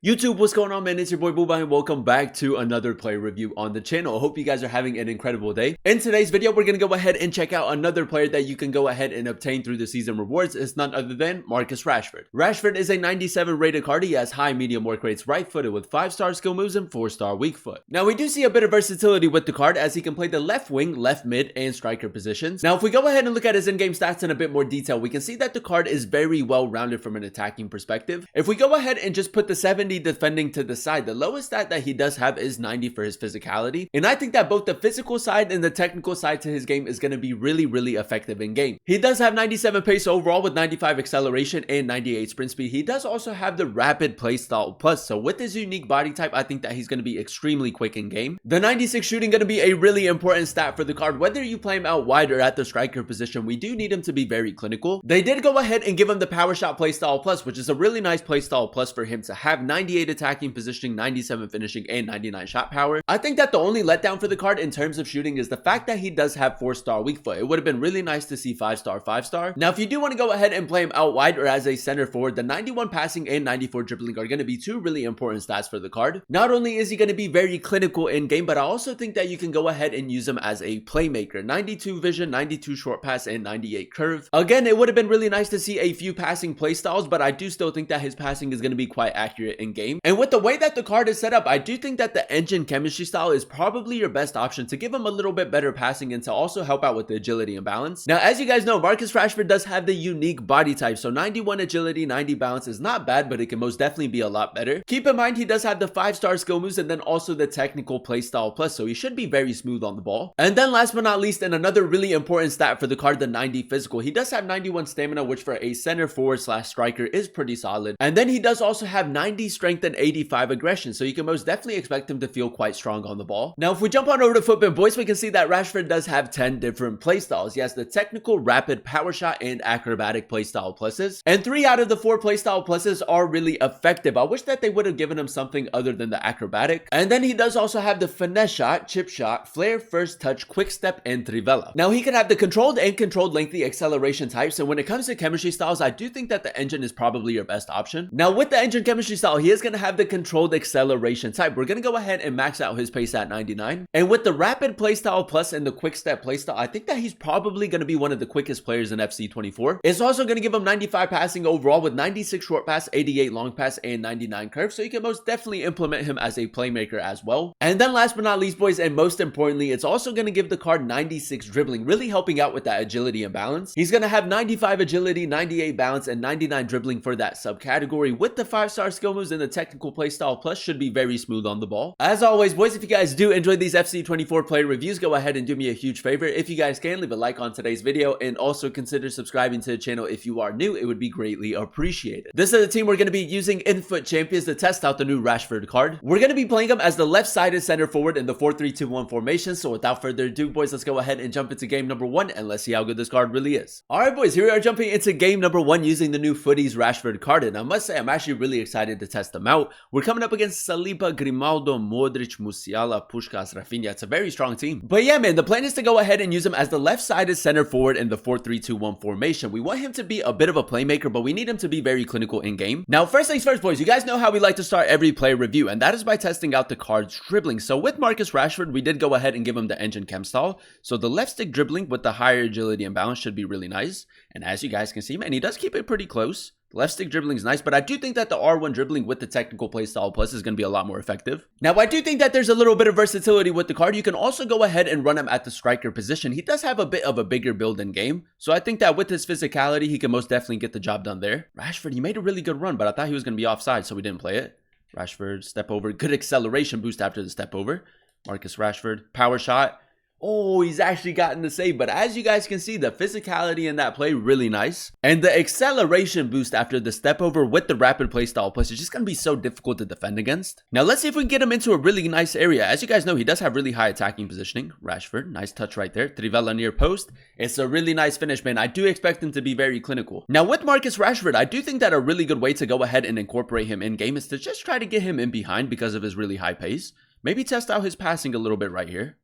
YouTube, what's going on, man? It's your boy Booba and welcome back to another player review on the channel. I hope you guys are having an incredible day. In today's video, we're going to go ahead and check out another player that you can go ahead and obtain through the season rewards. It's none other than Marcus Rashford. Rashford is a 97 rated card. He has high medium work rates, right footed with 5-star skill moves and 4-star weak foot. Now we do see a bit of versatility with the card as he can play the left wing, left mid, and striker positions. Now if we go ahead and look at his in-game stats in a bit more detail, we can see that the card is very well rounded from an attacking perspective. If we go ahead and just put the 70 defending to the side, the lowest stat that he does have is 90 for his physicality, and I think that both the physical side and the technical side to his game is going to be really effective in game. He does have 97 pace overall with 95 acceleration and 98 sprint speed. He does also have the rapid playstyle plus, so with his unique body type, I think that he's going to be extremely quick in game. The 96 shooting going to be a really important stat for the card. Whether you play him out wide or at the striker position, we do need him to be very clinical. They did go ahead and give him the power shot playstyle plus, which is a really nice playstyle plus for him to have 98 attacking positioning, 97 finishing, and 99 shot power. I think that the only letdown for the card in terms of shooting is the fact that he does have 4-star weak foot. It would have been really nice to see 5-star. Now if you do want to go ahead and play him out wide or as a center forward, the 91 passing and 94 dribbling are going to be two really important stats for the card. Not only is he going to be very clinical in game, but I also think that you can go ahead and use him as a playmaker. 92 vision, 92 short pass, and 98 curve. Again, it would have been really nice to see a few passing play styles, but I do still think that his passing is going to be quite accurate in game. And with the way that the card is set up, I do think that the engine chemistry style is probably your best option to give him a little bit better passing and to also help out with the agility and balance. Now, as you guys know, Marcus Rashford does have the unique body type, so 91 agility, 90 balance is not bad, but it can most definitely be a lot better. Keep in mind, he does have the 5-star skill moves and then also the technical playstyle plus, so he should be very smooth on the ball. And then last but not least, and another really important stat for the card, the 90 physical. He does have 91 stamina, which for a center forward slash striker is pretty solid. And then he does also have 90 strength and 85 aggression, so you can most definitely expect him to feel quite strong on the ball. Now if we jump on over to Footbin Boys, we can see that Rashford does have 10 different playstyles. He has the technical, rapid, power shot, and acrobatic playstyle pluses, and 3 out of the 4 playstyle pluses are really effective. I wish that they would have given him something other than the acrobatic. And then he does also have the finesse shot, chip shot, flare, first touch, quick step, and trivela. Now he can have the controlled and controlled lengthy acceleration types, and when it comes to chemistry styles, I do think that the engine is probably your best option. Now with the engine chemistry style, he is going to have the controlled acceleration type. We're going to go ahead and max out his pace at 99. And with the rapid playstyle plus and the quick step playstyle, I think that he's probably going to be one of the quickest players in FC24. It's also going to give him 95 passing overall with 96 short pass, 88 long pass, and 99 curve, so you can most definitely implement him as a playmaker as well. And then last but not least, boys, and most importantly, it's also going to give the card 96 dribbling, really helping out with that agility and balance. He's going to have 95 agility, 98 balance, and 99 dribbling for that subcategory, with the 5-star skill moves and the technical playstyle plus should be very smooth on the ball. As always, boys, if you guys do enjoy these FC24 player reviews, go ahead and do me a huge favor. If you guys can, leave a like on today's video and also consider subscribing to the channel if you are new. It would be greatly appreciated. This is the team we're going to be using in Foot Champions to test out the new Rashford card. We're going to be playing him as the left-sided center forward in the 4-3-2-1 formation. So without further ado, boys, let's go ahead and jump into game number 1 and let's see how good this card really is. Alright, boys, here we are jumping into game number 1 using the new Futties Rashford card, and I must say I'm actually really excited to test them out. We're coming up against Saliba, Grimaldo, Modric, Musiala, Puskás, Rafinha. It's a very strong team. But yeah, man, the plan is to go ahead and use him as the left-sided center forward in the 4-3-2-1 formation. We want him to be a bit of a playmaker, but we need him to be very clinical in game. Now, first things first, boys, you guys know how we like to start every player review, and that is by testing out the card's dribbling. So with Marcus Rashford, we did go ahead and give him the engine chem style. So the left stick dribbling with the higher agility and balance should be really nice. And as you guys can see, man, he does keep it pretty close. Left stick dribbling is nice, but I do think that the R1 dribbling with the technical playstyle plus is going to be a lot more effective. Now, I do think that there's a little bit of versatility with the card. You can also go ahead and run him at the striker position. He does have a bit of a bigger build in game, so I think that with his physicality, he can most definitely get the job done there. Rashford, he made a really good run, but I thought he was going to be offside, so we didn't play it. Rashford, step over. Good acceleration boost after the step over. Marcus Rashford, power shot. Oh, he's actually gotten the save, but as you guys can see, the physicality in that play, really nice. And the acceleration boost after the step over with the rapid playstyle plus is just going to be so difficult to defend against. Now, let's see if we can get him into a really nice area. As you guys know, he does have really high attacking positioning. Rashford, nice touch right there. Trivela near post. It's a really nice finish, man. I do expect him to be very clinical. Now, with Marcus Rashford, I do think that a really good way to go ahead and incorporate him in game is to just try to get him in behind because of his really high pace. Maybe test out his passing a little bit right here.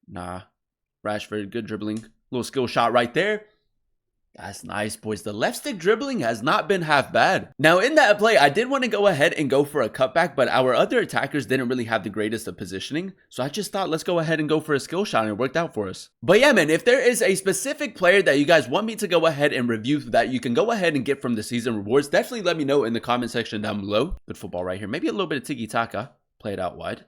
Nah. Rashford, good dribbling. Little skill shot right there. That's nice, boys. The left stick dribbling has not been half bad. Now, in that play, I did want to go ahead and go for a cutback, but our other attackers didn't really have the greatest of positioning. So I just thought, let's go ahead and go for a skill shot, and it worked out for us. But yeah, man, if there is a specific player that you guys want me to go ahead and review that you can go ahead and get from the season rewards, definitely let me know in the comment section down below. Good football right here. Maybe a little bit of tiki-taka. Play it out wide.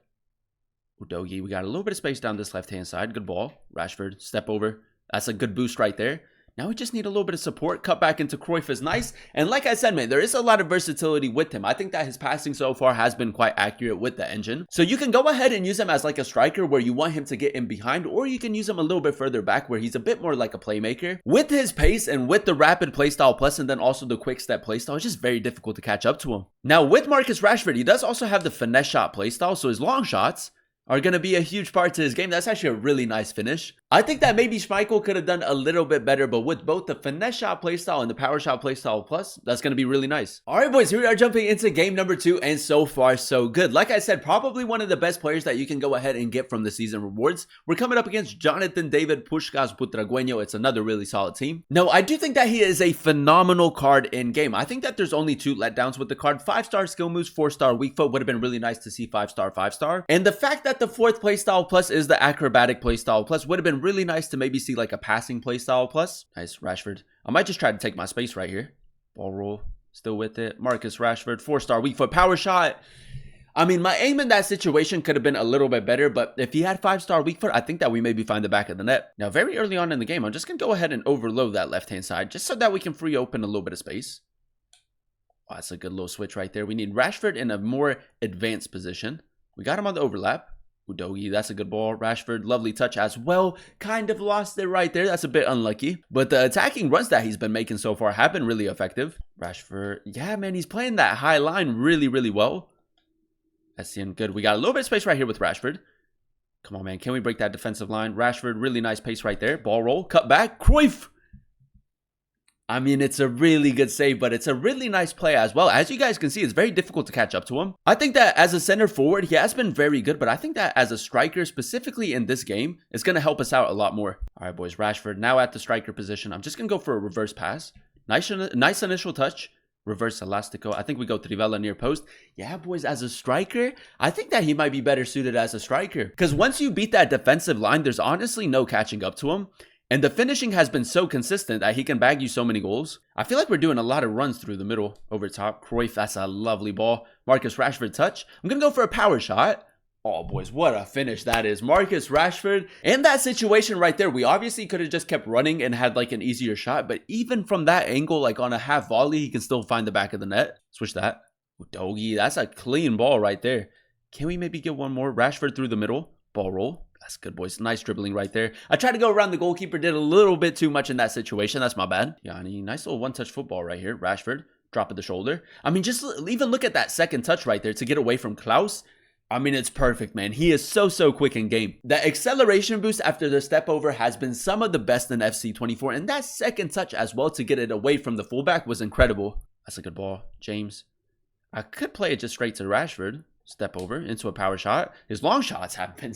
Udogie, we got a little bit of space down this left-hand side. Good ball. Rashford, step over. That's a good boost right there. Now we just need a little bit of support. Cut back into Cruyff is nice. And like I said, man, there is a lot of versatility with him. I think that his passing so far has been quite accurate with the engine. So you can go ahead and use him as like a striker where you want him to get in behind, or you can use him a little bit further back where he's a bit more like a playmaker. With his pace and with the rapid playstyle plus and then also the quick step playstyle, it's just very difficult to catch up to him. Now with Marcus Rashford, he does also have the finesse shot playstyle, so his long shots are going to be a huge part to his game. That's actually a really nice finish. I think that maybe Schmeichel could have done a little bit better, but with both the finesse shot playstyle and the power shot playstyle plus, that's going to be really nice. All right, boys, here we are jumping into game number 2, and so far, so good. Like I said, probably one of the best players that you can go ahead and get from the season rewards. We're coming up against Jonathan David Puskás Butragueño. It's another really solid team. Now, I do think that he is a phenomenal card in game. I think that there's only 2 letdowns with the card. 5-star skill moves, 4-star weak foot. Would have been really nice to see 5-star, 5-star. And the fact that the 4th playstyle plus is the acrobatic playstyle plus would have been really nice to maybe see like a passing playstyle plus. Nice, Rashford. I might just try to take my space right here. Ball roll, still with it. Marcus Rashford, 4-star weak foot, power shot. I mean, my aim in that situation could have been a little bit better, but if he had 5-star weak foot, I think that we maybe find the back of the net. Now, very early on in the game, I'm just going to go ahead and overload that left-hand side just so that we can free open a little bit of space. Wow, that's a good little switch right there. We need Rashford in a more advanced position. We got him on the overlap. Udogie, that's a good ball. Rashford, lovely touch as well. Kind of lost it right there. That's a bit unlucky. But the attacking runs that he's been making so far have been really effective. Rashford, yeah, man, he's playing that high line really, really well. That's seeing good. We got a little bit of space right here with Rashford. Come on, man. Can we break that defensive line? Rashford, really nice pace right there. Ball roll, cut back. Cruyff. I mean, it's a really good save, but it's a really nice play as well. As you guys can see, it's very difficult to catch up to him. I think that as a center forward, he has been very good, but I think that as a striker, specifically in this game, it's going to help us out a lot more. All right, boys, Rashford now at the striker position. I'm just going to go for a reverse pass. Nice initial touch. Reverse elastico. I think we go Trivela near post. Yeah, boys, as a striker, I think that he might be better suited as a striker. Because once you beat that defensive line, there's honestly no catching up to him. And the finishing has been so consistent that he can bag you so many goals. I feel like we're doing a lot of runs through the middle. Over top, Cruyff, that's a lovely ball. Marcus Rashford touch. I'm going to go for a power shot. Oh, boys, what a finish that is. Marcus Rashford. In that situation right there, we obviously could have just kept running and had like an easier shot. But even from that angle, like on a half volley, he can still find the back of the net. Switch that. Udogie, that's a clean ball right there. Can we maybe get one more? Rashford through the middle. Ball roll. That's good, boys. Nice dribbling right there. I tried to go around the goalkeeper. Did a little bit too much in that situation. That's my bad. Yanni, nice little one-touch football right here. Rashford, drop of the shoulder. I mean, just even look at that second touch right there to get away from Klaus. I mean, it's perfect, man. He is so quick in game. The acceleration boost after the step over has been some of the best in FC 24. And that second touch as well to get it away from the fullback was incredible. That's a good ball. James. I could play it just straight to Rashford. Step over into a power shot. His long shots have been...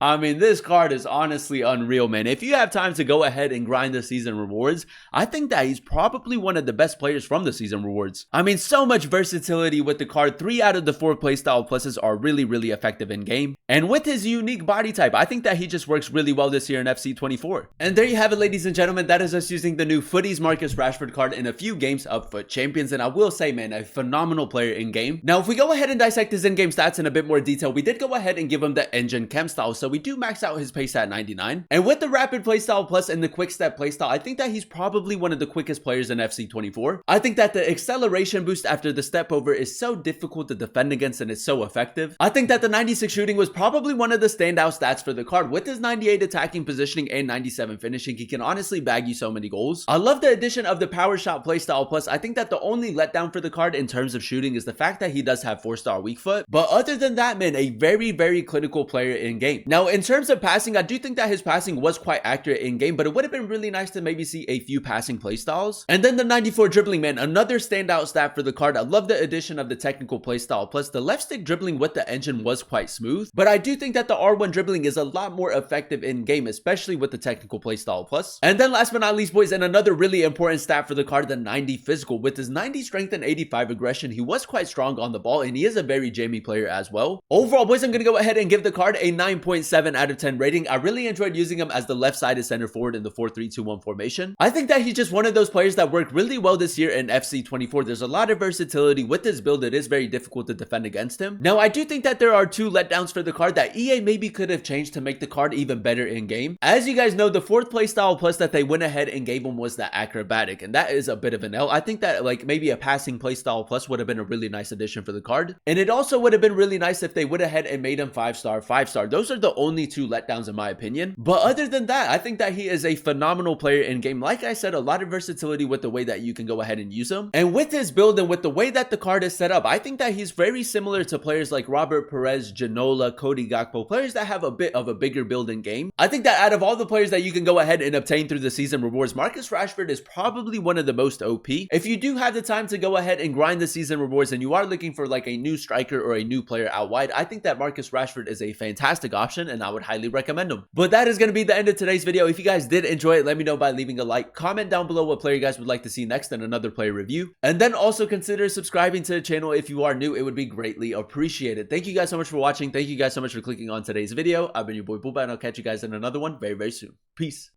I mean, this card is honestly unreal, man. If you have time to go ahead and grind the season rewards, I think that he's probably one of the best players from the season rewards. I mean, so much versatility with the card. 3 out of the 4 playstyle pluses are really effective in game. And with his unique body type, I think that he just works really well this year in FC 24. And there you have it, ladies and gentlemen. That is us using the new Futties Marcus Rashford card in a few games of FUT Champions. And I will say, man, a phenomenal player in game. Now, if we go ahead and dissect his in-game stats in a bit more detail, we did go ahead and give him the engine chem style. So we do max out his pace at 99. And with the rapid playstyle plus and the quick step playstyle, I think that he's probably one of the quickest players in FC 24. I think that the acceleration boost after the step over is so difficult to defend against and it's so effective. I think that the 96 shooting was probably one of the standout stats for the card. With his 98 attacking positioning and 97 finishing, he can honestly bag you so many goals. I love the addition of the power shot playstyle plus. I think that the only letdown for the card in terms of shooting is the fact that he does have 4-star weak foot. But other than that, man, a very clinical player in game. Now, Now, in terms of passing, I do think that his passing was quite accurate in game, but it would have been really nice to maybe see a few passing playstyles. And then the 94 dribbling, man, another standout stat for the card. I love the addition of the technical playstyle. Plus, the left stick dribbling with the engine was quite smooth, but I do think that the R1 dribbling is a lot more effective in game, especially with the technical playstyle plus. And then last but not least, boys, and another really important stat for the card, the 90 physical. With his 90 strength and 85 aggression, he was quite strong on the ball, and he is a very jammy player as well. Overall, boys, I'm going to go ahead and give the card a 9.7 out of 10 rating. I really enjoyed using him as the left-sided center forward in the 4-3-2-1 formation. I think that he's just one of those players that worked really well this year in FC24. There's a lot of versatility with his build. It is very difficult to defend against him. Now, I do think that there are two letdowns for the card that EA maybe could have changed to make the card even better in game. As you guys know, the fourth playstyle plus that they went ahead and gave him was the acrobatic, and that is a bit of an L. I think that like maybe a passing playstyle plus would have been a really nice addition for the card, and it also would have been really nice if they went ahead and made him 5-star, 5-star. Those are the only two letdowns in my opinion. But other than that, I think that he is a phenomenal player in game. Like I said, a lot of versatility with the way that you can go ahead and use him, and with his build and with the way that the card is set up, I think that he's very similar to players like Robert Perez, Ginola, Cody Gakpo, players that have a bit of a bigger build in game. I think that out of all the players that you can go ahead and obtain through the season rewards, Marcus Rashford is probably one of the most OP. If you do have the time to go ahead and grind the season rewards and you are looking for like a new striker or a new player out wide, I think that Marcus Rashford is a fantastic option and I would highly recommend him. But that is going to be the end of today's video. If you guys did enjoy it, let me know by leaving a like. Comment down below what player you guys would like to see next in another player review. And then also consider subscribing to the channel if you are new. It would be greatly appreciated. Thank you guys so much for watching. Thank you guys so much for clicking on today's video. I've been your boy Booba, and I'll catch you guys in another one very, very soon. Peace.